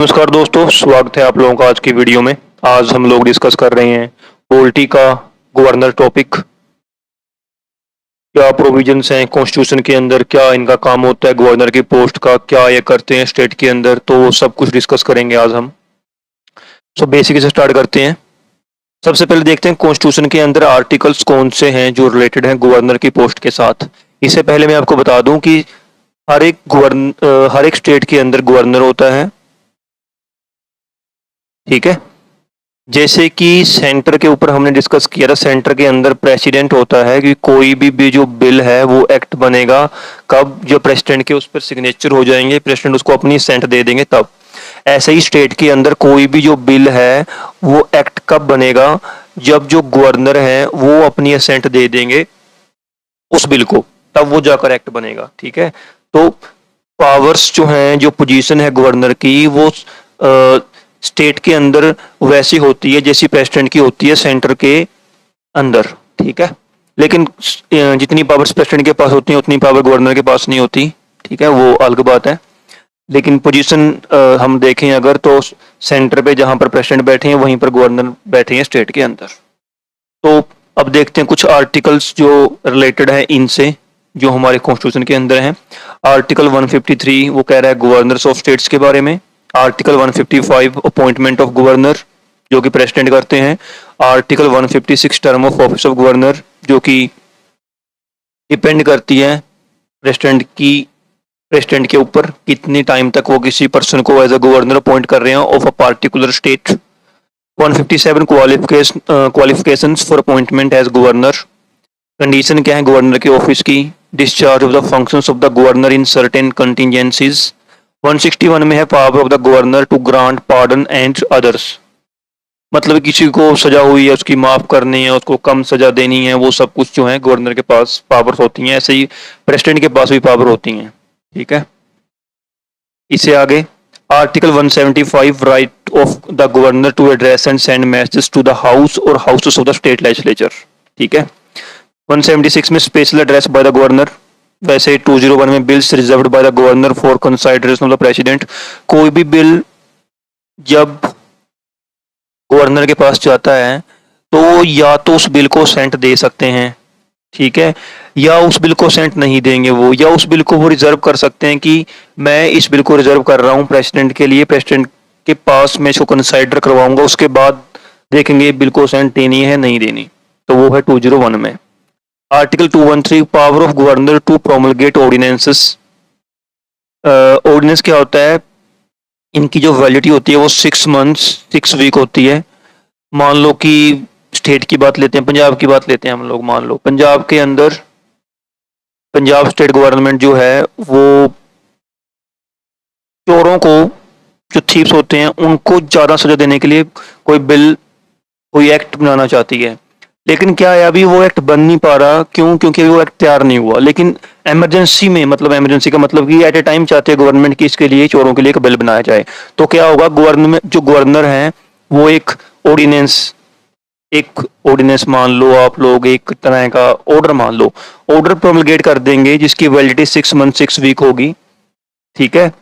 नमस्कार दोस्तों, स्वागत है आप लोगों का आज की वीडियो में। आज हम लोग डिस्कस कर रहे हैं पॉलिटी का गवर्नर टॉपिक। क्या प्रोविजंस हैं कॉन्स्टिट्यूशन के अंदर, क्या इनका काम होता है गवर्नर की पोस्ट का, क्या ये करते हैं स्टेट के अंदर, तो वो सब कुछ डिस्कस करेंगे आज हम। बेसिक से स्टार्ट करते हैं। सबसे पहले देखते हैं कॉन्स्टिट्यूशन के अंदर आर्टिकल्स कौन से हैं जो रिलेटेड हैं गवर्नर की पोस्ट के साथ। इससे पहले मैं आपको बता दूं कि हर एक स्टेट के अंदर गवर्नर होता है, ठीक है। जैसे कि सेंटर के ऊपर हमने डिस्कस किया था, सेंटर के अंदर प्रेसिडेंट होता है कि कोई भी जो बिल है वो एक्ट बनेगा कब, जो प्रेसिडेंट के उस पर सिग्नेचर हो जाएंगे, प्रेसिडेंट उसको अपनी सेंट दे देंगे तब। ऐसे ही स्टेट के अंदर कोई भी जो बिल है वो एक्ट कब बनेगा, जब जो गवर्नर है वो अपनी असेंट दे देंगे उस बिल को, तब वो जाकर एक्ट बनेगा, ठीक है। तो पावर्स जो हैं, जो पोजीशन है गवर्नर की, वो स्टेट के अंदर वैसी होती है जैसी प्रेसिडेंट की होती है सेंटर के अंदर, ठीक है। लेकिन जितनी पावर्स प्रेसिडेंट के पास होती हैं उतनी पावर गवर्नर के पास नहीं होती, ठीक है, वो अलग बात है। लेकिन पोजीशन हम देखें अगर, तो सेंटर पे जहां पर प्रेसिडेंट बैठे हैं वहीं पर गवर्नर बैठे हैं स्टेट के अंदर। तो अब देखते हैं कुछ आर्टिकल्स जो रिलेटेड है इनसे, जो हमारे कॉन्स्टिट्यूशन के अंदर हैं। आर्टिकल 153 वो कह रहा है गवर्नर्स ऑफ स्टेट्स के बारे में। आर्टिकल 155 अपॉइंटमेंट ऑफ गवर्नर, जो कि प्रेसिडेंट करते हैं। Article 156 term of office of governor, जो कि डिपेंड करती है प्रेसिडेंट के ऊपर कितनी टाइम तक वो किसी पर्सन को एज अ गवर्नर अपॉइंट कर रहे हैं of a particular state. 157 qualifications for appointment as governor. Condition क्या है गवर्नर के ऑफिस की? Discharge of the functions of the governor in certain contingencies. 161 में है power of the governor to grant pardon and others. मतलब किसी को सजा हुई है उसकी माफ करनी है, उसको कम सजा देनी है, वो सब कुछ जो है गवर्नर के पास पावर्स होती हैं। ऐसे ही प्रेसिडेंट के पास भी पावर होती हैं, ठीक है। इससे आगे article 175 right of the governor to address and send message to the house और houses of the state legislature, ठीक है। 176 में special address by the governor. वैसे 201 में bills reserved by the governor for consideration of the president. कोई भी bill जब governor के पास जाता है तो या तो उस बिल को सेंट दे सकते हैं, ठीक है, या उस बिल को सेंट नहीं देंगे वो, या उस बिल को वो रिजर्व कर सकते हैं कि मैं इस बिल को रिजर्व कर रहा हूँ प्रेसिडेंट के लिए, प्रेसिडेंट के पास मैं इसको कंसाइडर करवाऊंगा, उसके बाद देखेंगे बिल को सेंट देनी है नहीं देनी। तो वो है 201 में। Article 213 power of governor to promulgate ordinances. Ordinance क्या होता है? इनकी जो वैलिडिटी होती है वो 6 मंथ्स 6 वीक होती है। मान लो कि स्टेट की बात लेते हैं, पंजाब की बात लेते हैं हम लोग। मान लो पंजाब के अंदर पंजाब स्टेट गवर्नमेंट जो है वो चोरों को, जो थीप्स होते हैं, उनको ज़्यादा सजा देने के लिए कोई बिल, कोई एक्ट बनाना चाहती है। लेकिन क्या है, अभी वो एक्ट बन नहीं पा रहा। क्यों? क्योंकि अभी वो एक्ट तैयार नहीं हुआ। लेकिन इमरजेंसी में, मतलब इमरजेंसी का मतलब कि एट ए टाइम चाहते हैं गवर्नमेंट की इसके लिए, चोरों के लिए एक बिल बनाया जाए। तो क्या होगा, गवर्नमेंट जो गवर्नर है वो एक ऑर्डिनेंस मान लो आप लोग, एक तरह का ऑर्डर मान लो, ऑर्डर प्रोमलगेट कर देंगे जिसकी वैलिडिटी 6 मंथ 6 वीक होगी, ठीक है।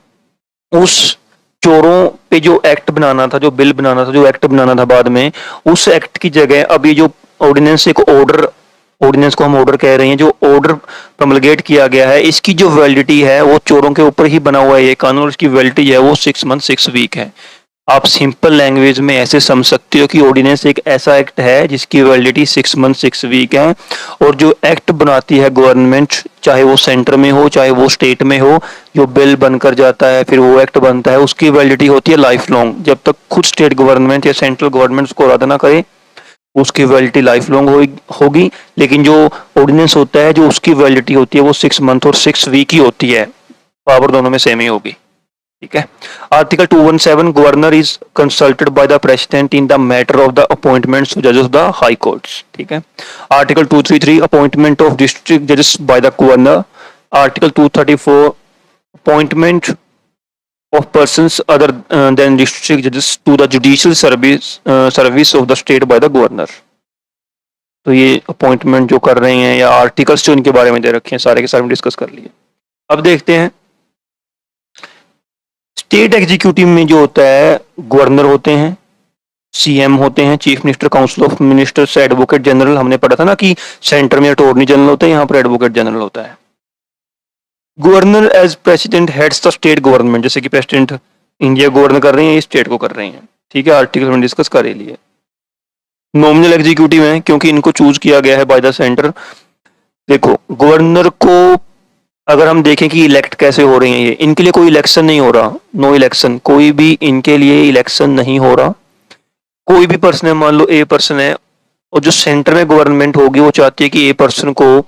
उस चोरों पे जो एक्ट बनाना था, जो बिल बनाना था, जो एक्ट बनाना था बाद में, उस एक्ट की जगह अभी जो ऑर्डिनेंस, एक ऑर्डिनेंस को हम ऑर्डर कह रहे हैं, जो ऑर्डर प्रोमलगेट किया गया है, इसकी जो वैलिडिटी है वो चोरों के ऊपर ही बना हुआ है ये कानून, इसकी वैलिडिटी है वो 6 मंथ 6 वीक है। आप सिंपल लैंग्वेज में ऐसे समझ सकते हो कि ऑर्डिनेंस एक ऐसा एक्ट है जिसकी वैलिडिटी 6 मंथ 6 वीक है। और जो एक्ट बनाती है गवर्नमेंट, चाहे वो सेंटर में हो चाहे वो स्टेट में हो, जो बिल बनकर जाता है फिर वो एक्ट बनता है, उसकी वैलिडिटी होती है लाइफ लॉन्ग। जब तक खुद स्टेट गवर्नमेंट या सेंट्रल गवर्नमेंट उसको रद्द ना करे, उसकी वैलिडिटी लाइफ लॉन्ग होगी। लेकिन जो ऑर्डिनेंस होता है, जो उसकी वैलिडिटी होती है वो 6 मंथ और 6 वीक ही होती है। पावर दोनों में सेम ही होगी, ठीक है। Article 217 governor is consulted by the president in the matter of the appointments of जजेस ऑफ द हाई कोर्ट्स, ठीक है। आर्टिकल 233 अपॉइंटमेंट ऑफ डिस्ट्रिक्ट जजेस by the governor. Article 234 appointment of persons other than district जजेस to the judicial service of the state by the governor. तो ये appointment जो कर रहे हैं या आर्टिकल्स जो इनके बारे में दे रखे हैं, सारे के सारे में डिस्कस कर लिए। अब देखते हैं स्टेट एग्जीक्यूटिव में जो होता है गवर्नर होते हैं, सीएम होते हैं, chief minister, council of ministers, advocate general. हमने पढ़ा था ना कि सेंटर में अटॉर्नी जनरल होता है, यहाँ पर एडवोकेट जनरल होता है। Governor as president heads the state government, जैसे कि प्रेसिडेंट इंडिया गवर्न कर रहे हैं, ये स्टेट को कर रहे हैं, ठीक है, आर्टिकल में डिस्कस कर लिए। नॉमिनल एग्जीक्यूटिव हैं क्योंकि इनको चूज किया गया है बाय द सेंटर। देखो गवर्नर को अगर हम देखें कि इलेक्ट कैसे हो रहे हैं, ये इनके लिए कोई इलेक्शन नहीं हो रहा, नो इलेक्शन, कोई भी इनके लिए इलेक्शन नहीं हो रहा। कोई भी पर्सन है, मान लो ए पर्सन है, और जो सेंटर में गवर्नमेंट होगी वो चाहती है कि ए पर्सन को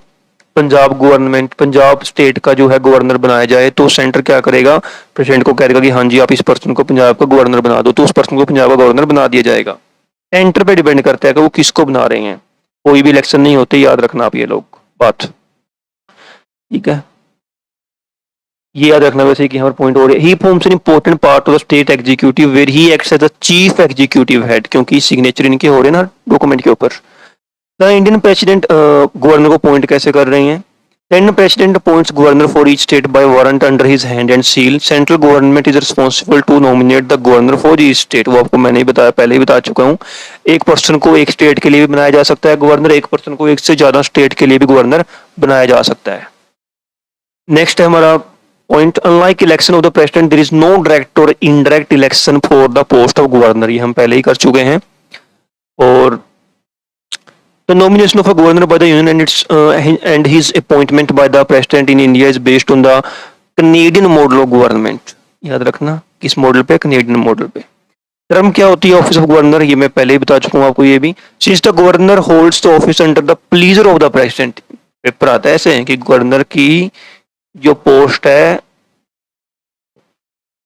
पंजाब गवर्नमेंट, पंजाब स्टेट का जो है गवर्नर बनाया जाए, तो सेंटर क्या करेगा, प्रेसिडेंट को कहेगा कि हाँ जी आप इस पर्सन को पंजाब का गवर्नर बना दो, तो उस पर्सन को पंजाब का गवर्नर बना दिया जाएगा। सेंटर पे डिपेंड करता है कि वो किसको बना रहे हैं, कोई भी इलेक्शन नहीं होते, याद रखना आप ये लोग बात, ठीक है, ये याद रखना। वैसे कि हमारा पॉइंट हो रहा है, he forms an important part of the state executive where he acts as the chief executive head, क्योंकि सिग्नेचर इनके हो रहे हैं ना डॉक्यूमेंट के ऊपर। द इंडियन प्रेसिडेंट गवर्नर को अपॉइंट कैसे कर रहे हैं, then president appoints governor for each state by warrant under his hand and seal. Central government is responsible to nominate the governor for each state. वो आपको मैंने ही बताया, पहले ही बता चुका हूँ। एक पर्सन को एक स्टेट के लिए भी बनाया जा सकता है गवर्नर, एक पर्सन को एक से ज्यादा स्टेट के लिए भी गवर्नर बनाया जा सकता है। नेक्स्ट है हमारा point, unlike election of the president there is no direct और indirect election for the post of governor, ये हम पहले ही कर चुके हैं। और the nomination of a governor by the union and his appointment by the president in India is based on the Canadian model of government. याद रखना किस मॉडल पे, कनेडियन मॉडल पे। टर्म क्या होती है ऑफिस ऑफ गवर्नर, ये मैं पहले ही बता चुका हूँ आपको ये भी। Since the governor holds the office under the pleaser of the president, paper आता है ऐसे कि गवर्नर की जो पोस्ट है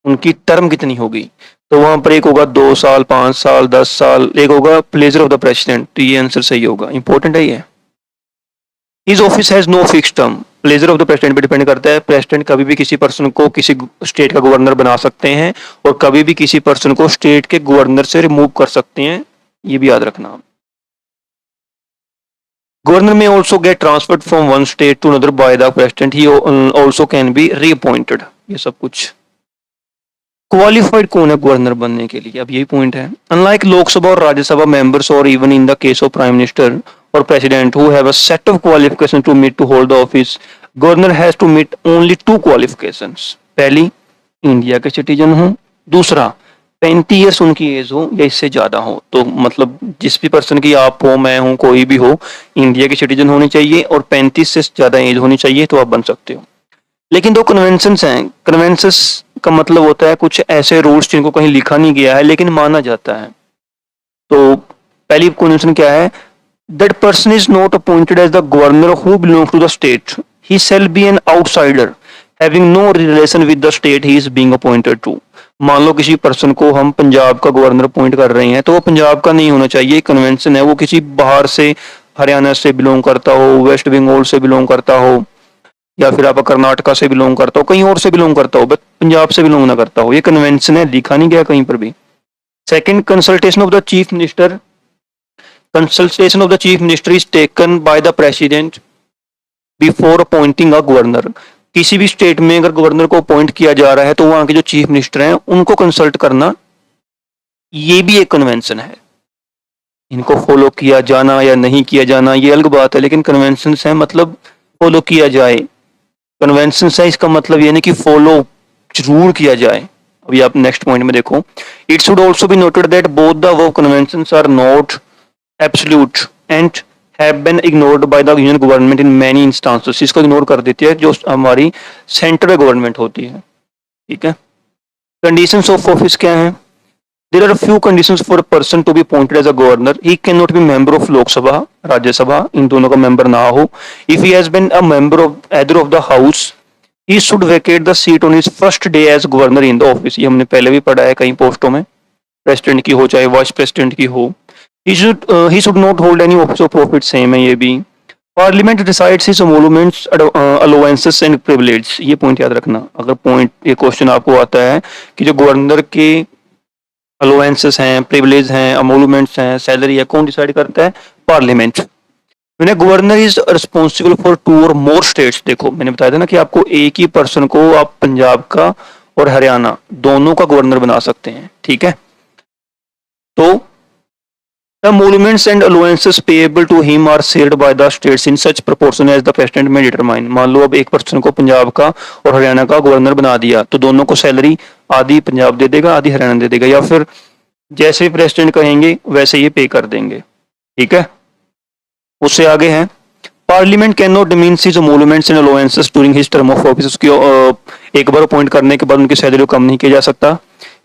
उनकी टर्म कितनी होगी, तो वहां पर एक होगा 2 साल, 5 साल, 10 साल, एक होगा प्लेजर ऑफ द प्रेसिडेंट, तो ये आंसर सही होगा, इंपॉर्टेंट है ये। His office has no fix term, pleasure of the president पे डिपेंड करता है, प्रेसिडेंट कभी भी किसी पर्सन को किसी स्टेट का गवर्नर बना सकते हैं और कभी भी किसी पर्सन को स्टेट के गवर्नर से रिमूव कर सकते हैं, ये भी याद रखना। Governor may also get transferred from one state to another by the president, he also can be reappointed, ये सब कुछ। क्वालिफाइड कौन है गवर्नर बनने के लिए, अब यही पॉइंट है। अनलाइक लोकसभा और राज्यसभा मेंबर्स और even in the case of prime minister और president who have a set of qualification to meet to hold the office, governor has to meet only 2 qualifications. पहली, इंडिया के सिटीजन हो, दूसरा 35 years उनकी as हो या इससे ज्यादा हो। तो मतलब जिस भी पर्सन की आप हो, मैं हूं, कोई भी हो, इंडिया के सिटीजन होनी चाहिए और 35 से ज्यादा एज होनी चाहिए, तो आप बन सकते हो। लेकिन 2 कन्वेंशंस हैं, कन्वेंशंस का मतलब होता है कुछ ऐसे रूल्स जिनको कहीं लिखा नहीं गया है लेकिन माना जाता है। तो पहली कन्वेंशन क्या है, that person is not appointed as the governor who belongs to the state, he shall be an outsider having no relation with the state he is being appointed to. मान लो किसी पर्सन को हम पंजाब का governor appoint कर रहे हैं, तो वो पंजाब का नहीं होना चाहिए, कन्वेंशन है, वो किसी बाहर से, हरियाणा से बिलोंग करता हो, वेस्ट बंगाल से बिलोंग करता हो, या फिर आप कर्नाटका से बिलोंग करता हो, कहीं और से बिलोंग करता हो, बट पंजाब से बिलोंग ना करता हो, ये कन्वेंशन है, लिखा नहीं गया कहीं पर भी। Second, consultation of the chief minister, consultation of the chief minister is taken by the president before appointing a governor. किसी भी स्टेट में अगर गवर्नर को अपॉइंट किया जा रहा है तो वहां के जो चीफ मिनिस्टर हैं उनको कंसल्ट करना, ये भी एक कन्वेंशन है। इनको फॉलो किया जाना या नहीं किया जाना ये अलग बात है, लेकिन कन्वेंशन है मतलब फॉलो किया जाए। कन्वेंशन है इसका मतलब ये नहीं कि फॉलो जरूर किया जाए। अभी आप नेक्स्ट पॉइंट में देखो, it should also be noted that both the above conventions are not absolute and have been ignored by the union government in many instances. इसको इग्नोर कर देती है जो हमारी सेंट्रल गवर्नमेंट होती है, ठीक है। कंडीशंस ऑफ ऑफिस क्या है, there are few conditions for a person to be appointed as a governor. He cannot be member of Lok Sabha, Rajya Sabha, इन दोनों का member ना हो। If he has been a member of either of the house, he should vacate the seat on his first day as governor in the office. ये हमने पहले भी पढ़ा है कई पोस्टों में, प्रेसिडेंट की हो चाहे वाइस प्रेसिडेंट की हो। He should not hold any office of profit, same है ये भी। Parliament decides his emoluments, allowances and privilege, ये पॉइंट याद रखना। अगर पॉइंट ये क्वेश्चन आपको आता है कि जो गवर्नर के अलाउंसेस हैं, प्रिविलेज हैं, अमोलुमेंट्स हैं, सैलरी है, कौन डिसाइड करता है, parliament. Governor is responsible for 2 और मोर स्टेट्स, देखो मैंने बताया था ना कि आपको एक ही पर्सन को आप पंजाब का और हरियाणा दोनों का गवर्नर बना सकते हैं। ठीक है, तो the emoluments and allowances payable to him are shared by the states in such proportion as the president may determine। मान लो अब एक पर्सन को पंजाब का और हरियाणा का गवर्नर बना दिया, तो दोनों को सैलरी आधी पंजाब दे देगा, आधी हरियाणा दे देगा, या फिर जैसे प्रेसिडेंट कहेंगे वैसे ये पे कर देंगे। ठीक है, उससे आगे है parliament can not diminish his emoluments and allowances during his term of office। उसकी एक बार अपॉइंट करने के बाद उनकी सैलरी को कम नहीं किया जा सकता।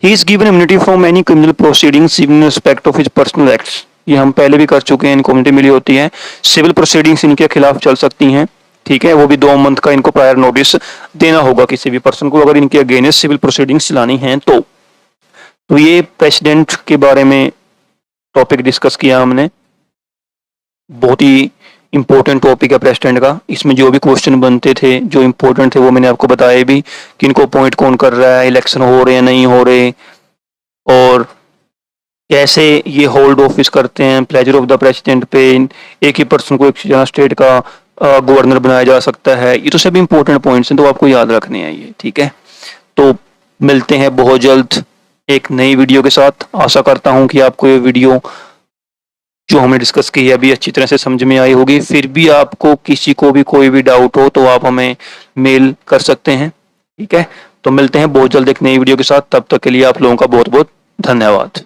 He is given immunity from any criminal proceedings in respect of his personal acts. ये हम पहले भी कर चुके हैं, इनको इम्यूनिटी मिली होती है। सिविल प्रोसीडिंग्स इनके खिलाफ चल सकती हैं। ठीक है, वो भी 2 मंथ का इनको प्रायर नोटिस देना होगा किसी भी पर्सन को, अगर इनके अगेंस्ट सिविल प्रोसीडिंग्स चलानी है तो ये प्रेसिडेंट के बारे में टॉपिक डिस्कस किया हमने। बहुत ही इंपॉर्टेंट टॉपिक है प्रेसिडेंट का। इसमें जो भी क्वेश्चन बनते थे जो इंपॉर्टेंट थे वो मैंने आपको बताए भी, कि इनको अपॉइंट कौन कर रहा है, इलेक्शन हो रहे हैं नहीं हो रहे, और कैसे ये होल्ड ऑफिस करते हैं, प्लेजर ऑफ द प्रेसिडेंट पे एक ही पर्सन को एक स्टेट का गवर्नर बनाया जा सकता है। ये तो सभी इंपॉर्टेंट पॉइंट्स हैं, तो आपको याद रखने हैं ये। ठीक है, तो मिलते हैं बहुत जल्द एक नई वीडियो के साथ। आशा करता हूं कि आपको ये वीडियो जो हमने डिस्कस की है अभी अच्छी तरह से समझ में आई होगी। फिर भी आपको किसी को भी कोई भी डाउट हो तो आप हमें मेल कर सकते हैं। ठीक है, तो मिलते हैं बहुत जल्द एक नई वीडियो के साथ। तब तक के लिए आप लोगों का बहुत बहुत धन्यवाद।